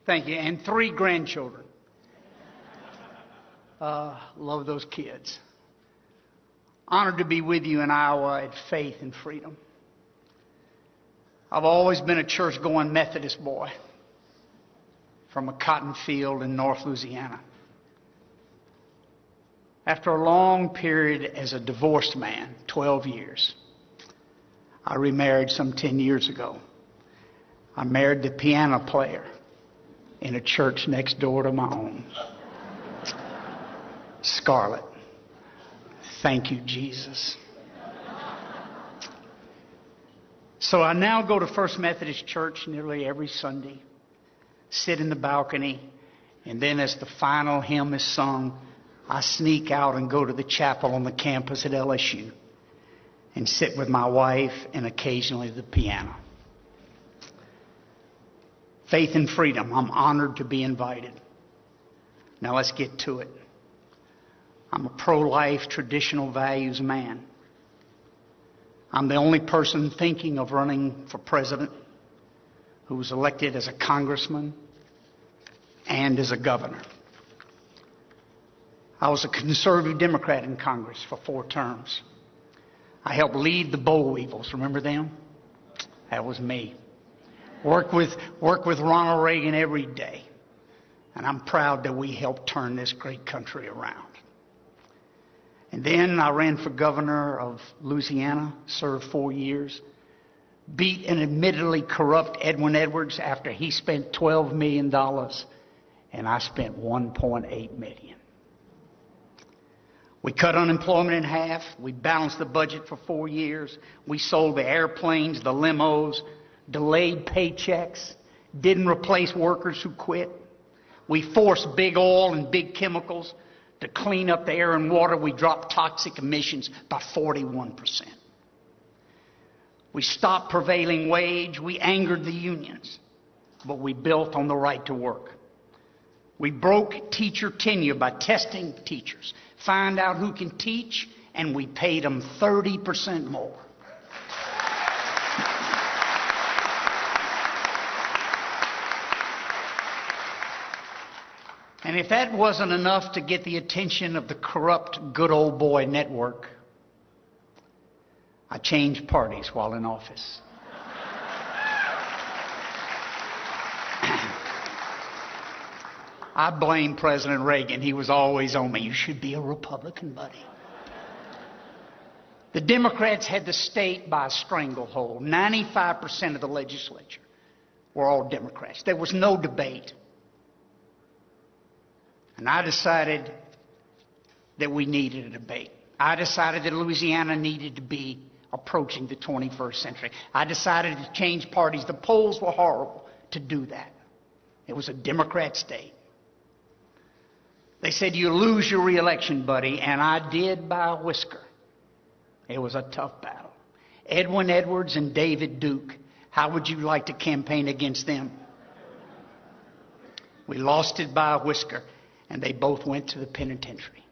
Thank you. And 3 grandchildren. Love those kids. Honored to be with you in Iowa at Faith and Freedom. I've always been a church-going Methodist boy from a cotton field in North Louisiana. After a long period as a divorced man, 12 years, I remarried some 10 years ago. I married the piano player in a church next door to my own. Scarlett. Thank you, Jesus. So I now go to First Methodist Church nearly every Sunday, sit in the balcony, and then as the final hymn is sung, I sneak out and go to the chapel on the campus at LSU and sit with my wife and occasionally the piano. Faith and Freedom. I'm honored to be invited. Now let's get to it. I'm a pro-life, traditional values man. I'm the only person thinking of running for president who was elected as a congressman and as a governor. I was a conservative Democrat in Congress for 4 terms. I helped lead the boll weevils. Remember them? That was me. Work with Ronald Reagan every day. And I'm proud that we helped turn this great country around. And then I ran for governor of Louisiana, served 4 years, beat an admittedly corrupt Edwin Edwards after he spent $12 million, and I spent $1.8 million. We cut unemployment in half. We balanced the budget for 4 years. We sold the airplanes, the limos, delayed paychecks, didn't replace workers who quit. We forced big oil and big chemicals to clean up the air and water. We dropped toxic emissions by 41%. We stopped prevailing wage. We angered the unions, but we built on the right to work. We broke teacher tenure by testing teachers, find out who can teach, and we paid them 30% more. And if that wasn't enough to get the attention of the corrupt good old boy network, I changed parties while in office. I blame President Reagan. He was always on me. You should be a Republican, buddy. The Democrats had the state by a stranglehold. 95% of the legislature were all Democrats. There was no debate. And I decided that we needed a debate. I decided that Louisiana needed to be approaching the 21st century. I decided to change parties. The polls were horrible to do that. It was a Democrat state. They said, you lose your reelection, buddy, and I did by a whisker. It was a tough battle. Edwin Edwards and David Duke. How would you like to campaign against them? We lost it by a whisker. And they both went to the penitentiary.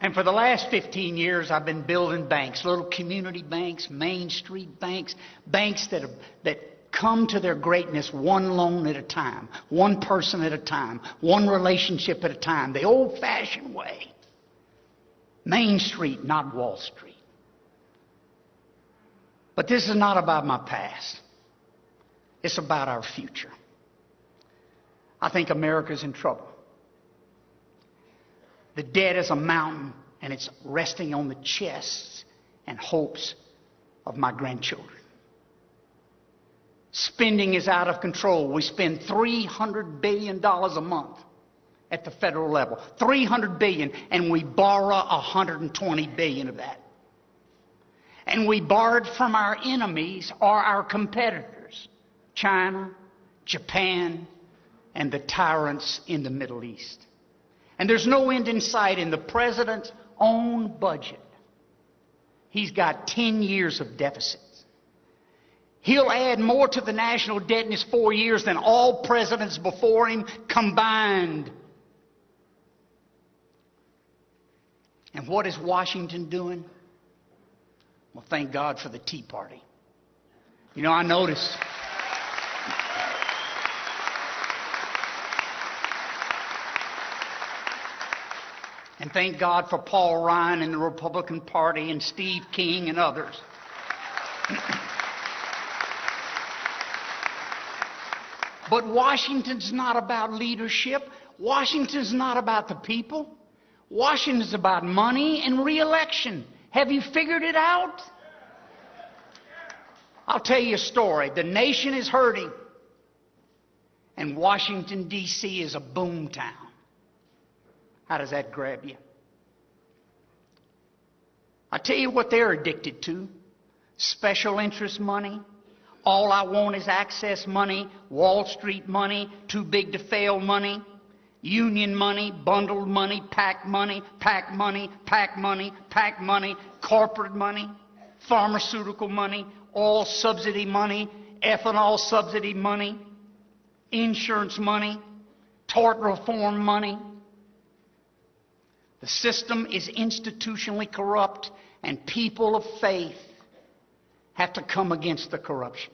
And for the last 15 years, I've been building banks, little community banks, Main Street banks, banks that come to their greatness one loan at a time, one person at a time, one relationship at a time, the old-fashioned way. Main Street, not Wall Street. But this is not about my past. It's about our future. I think America's in trouble. The debt is a mountain, and it's resting on the chests and hopes of my grandchildren. Spending is out of control. We spend $300 billion a month at the federal level. $300 billion, and we borrow $120 billion of that. And we borrowed from our enemies or our competitors, China, Japan, and the tyrants in the Middle East. And there's no end in sight in the president's own budget. He's got 10 years of deficits. He'll add more to the national debt in his 4 years than all presidents before him combined. And what is Washington doing? Well, thank God for the Tea Party. You know, I noticed. And thank God for Paul Ryan and the Republican Party and Steve King and others. But Washington's not about leadership. Washington's not about the people. Washington's about money and re-election. Have you figured it out? I'll tell you a story. The nation is hurting, and Washington, D.C. is a boom town. How does that grab you? I tell you what they're addicted to. Special interest money. All I want is access money. Wall Street money. Too big to fail money. Union money. Bundled money. PAC money. PAC money. PAC money. PAC money. Corporate money. Pharmaceutical money. Oil subsidy money. Ethanol subsidy money. Insurance money. Tort reform money. The system is institutionally corrupt, and people of faith have to come against the corruption.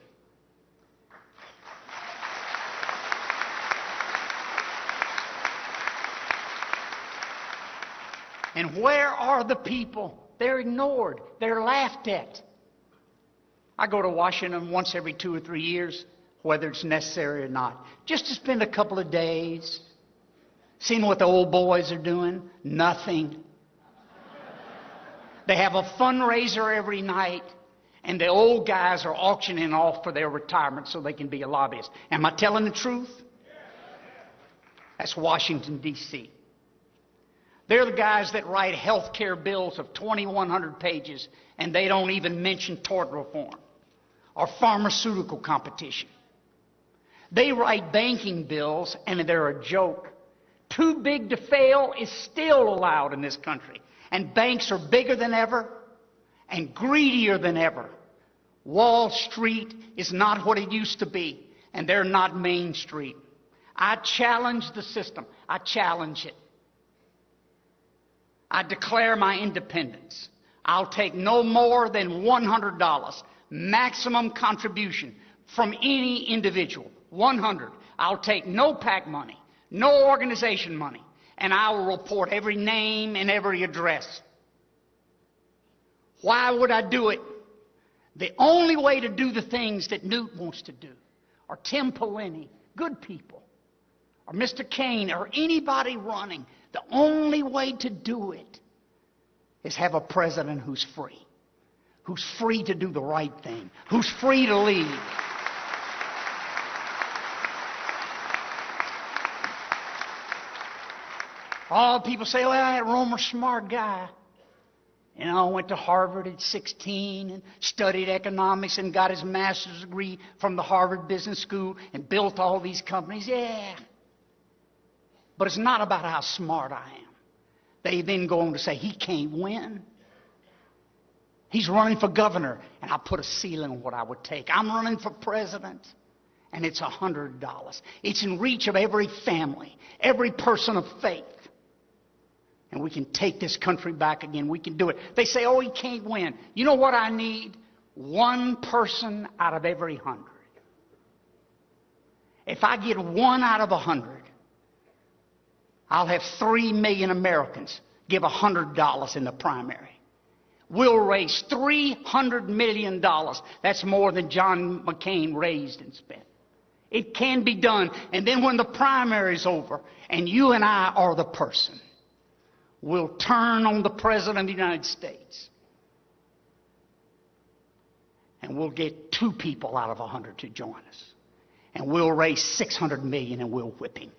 And where are the people? They're ignored. They're laughed at. I go to Washington once every 2 or 3 years, whether it's necessary or not, just to spend a couple of days. Seeing what the old boys are doing? Nothing. They have a fundraiser every night, and the old guys are auctioning off for their retirement so they can be a lobbyist. Am I telling the truth? That's Washington, D.C. They're the guys that write health care bills of 2,100 pages, and they don't even mention tort reform or pharmaceutical competition. They write banking bills, and they're a joke. Too big to fail is still allowed in this country. And banks are bigger than ever and greedier than ever. Wall Street is not what it used to be, and they're not Main Street. I challenge the system. I challenge it. I declare my independence. I'll take no more than $100, maximum contribution from any individual. 100. I'll take no PAC money. No organization money, and I will report every name and every address. Why would I do it? The only way to do the things that Newt wants to do, or Tim Pawlenty, good people, or Mr. Kane, or anybody running, the only way to do it is have a president who's free to do the right thing, who's free to lead. All people say, well, that Roemer's a smart guy. You know, went to Harvard at 16 and studied economics and got his master's degree from the Harvard Business School and built all these companies. Yeah. But it's not about how smart I am. They then go on to say, he can't win. He's running for governor, and I put a ceiling on what I would take. I'm running for president, and it's $100. It's in reach of every family, every person of faith. And we can take this country back again. We can do it. They say, oh, he can't win. You know what I need? One person out of every 100. If I get 1 out of 100, I'll have 3 million Americans give $100 in the primary. We'll raise $300 million. That's more than John McCain raised and spent. It can be done. And then when the primary's over and you and I are the person, we'll turn on the President of the United States. And we'll get 2 people out of 100 to join us. And we'll raise $600 million and we'll whip him.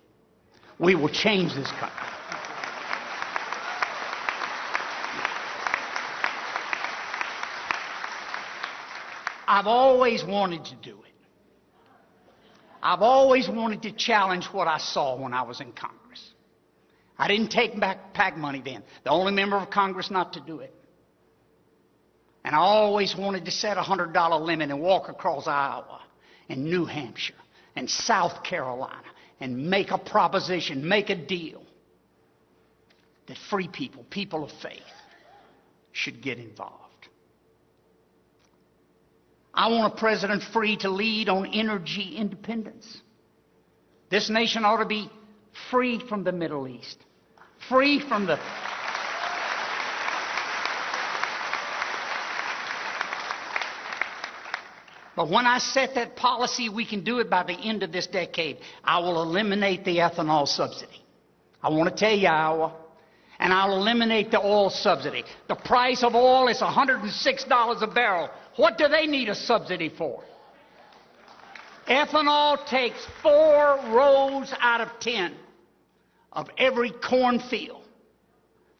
We will change this country. I've always wanted to do it. I've always wanted to challenge what I saw when I was in Congress. I didn't take back PAC money then. The only member of Congress not to do it. And I always wanted to set a $100 limit and walk across Iowa and New Hampshire and South Carolina and make a proposition, make a deal that free people, people of faith, should get involved. I want a president free to lead on energy independence. This nation ought to be free from the Middle East, free from the... But when I set that policy, we can do it by the end of this decade. I will eliminate the ethanol subsidy. I want to tell you, Iowa. And I'll eliminate the oil subsidy. The price of oil is $106 a barrel. What do they need a subsidy for? Ethanol takes 4 rows out of 10 of every cornfield.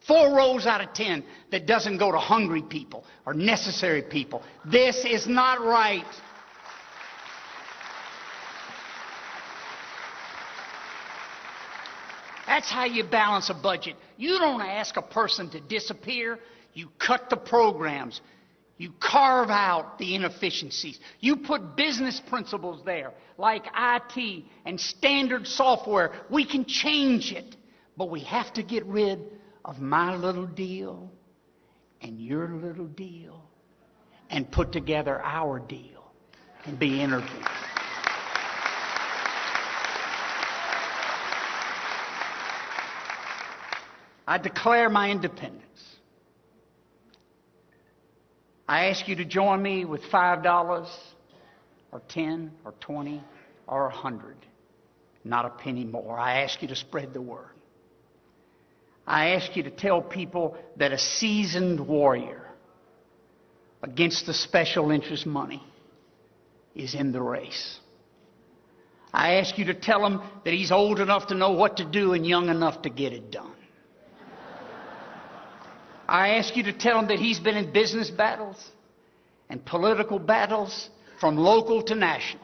4 rows out of 10 that doesn't go to hungry people or necessary people. This is not right. That's how you balance a budget. You don't ask a person to disappear. You cut the programs. You carve out the inefficiencies. You put business principles there, like IT and standard software. We can change it, but we have to get rid of my little deal and your little deal and put together our deal and be energy. I declare my independence. I ask you to join me with $5 or 10 or 20 or 100, not a penny more. I ask you to spread the word. I ask you to tell people that a seasoned warrior against the special interest money is in the race. I ask you to tell him that he's old enough to know what to do and young enough to get it done. I ask you to tell him that he's been in business battles and political battles from local to national.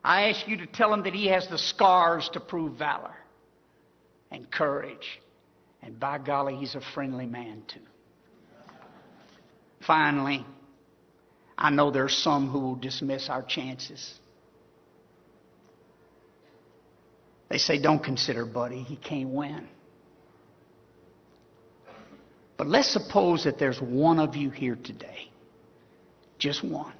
I ask you to tell him that he has the scars to prove valor and courage. And by golly, he's a friendly man too. Finally, I know there's some who will dismiss our chances. They say, don't consider Buddy, he can't win. But let's suppose that there's one of you here today, just one,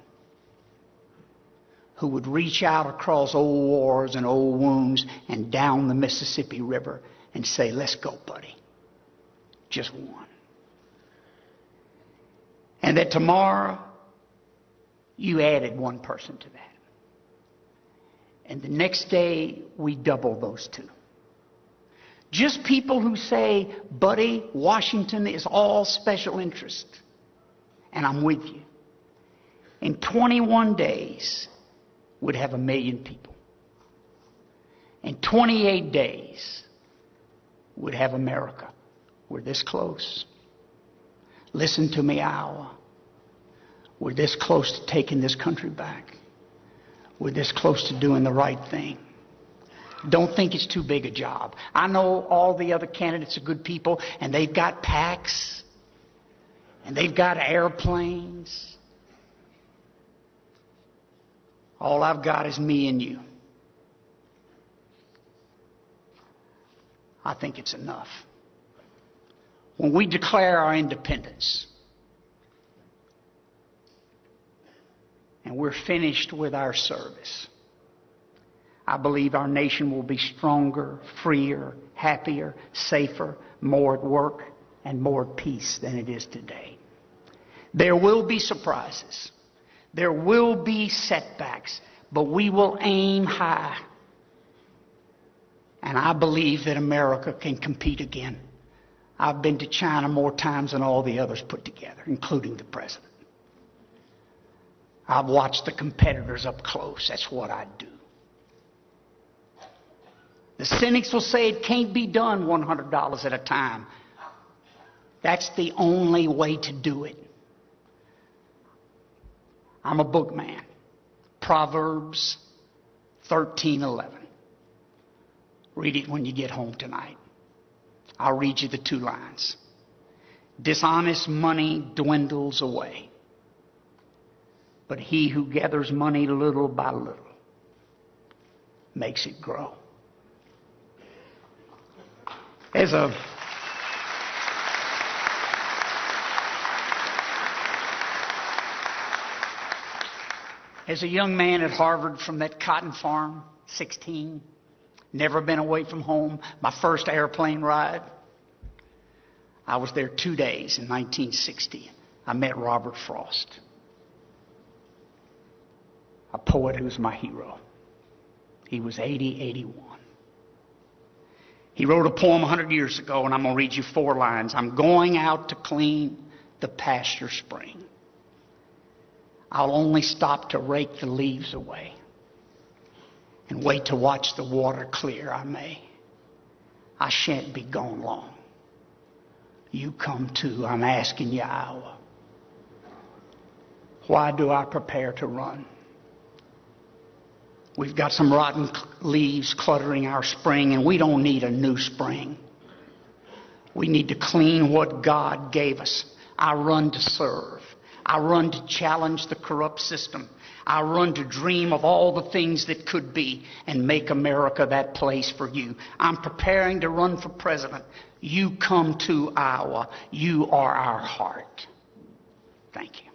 who would reach out across old wars and old wounds and down the Mississippi River and say, let's go, Buddy. Just one. And that tomorrow you added one person to that. And the next day we double those 2. Just people who say, Buddy, Washington is all special interest. And I'm with you. In 21 days, we'd have 1 million people. In 28 days, we'd have America. We're this close. Listen to me, Iowa. We're this close to taking this country back. We're this close to doing the right thing. Don't think it's too big a job. I know all the other candidates are good people, and they've got PACs, and they've got airplanes. All I've got is me and you. I think it's enough. When we declare our independence, and we're finished with our service, I believe our nation will be stronger, freer, happier, safer, more at work, and more at peace than it is today. There will be surprises. There will be setbacks, but we will aim high. And I believe that America can compete again. I've been to China more times than all the others put together, including the president. I've watched the competitors up close. That's what I do. The cynics will say it can't be done $100 at a time. That's the only way to do it. I'm a bookman. Proverbs 13:11. Read it when you get home tonight. I'll read you the 2 lines. Dishonest money dwindles away, but he who gathers money little by little makes it grow. There's a As a young man at Harvard from that cotton farm, 16, never been away from home, my first airplane ride, I was there 2 days in 1960. I met Robert Frost, a poet who's my hero. He was 80, 81. He wrote a poem 100 years ago, and I'm going to read you 4 lines. I'm going out to clean the pasture spring. I'll only stop to rake the leaves away and wait to watch the water clear, I may. I shan't be gone long. You come too, I'm asking you, Iowa. Why do I prepare to run? We've got some rotten leaves cluttering our spring, and we don't need a new spring. We need to clean what God gave us. I run to serve. I run to challenge the corrupt system. I run to dream of all the things that could be and make America that place for you. I'm preparing to run for president. You come to Iowa. You are our heart. Thank you.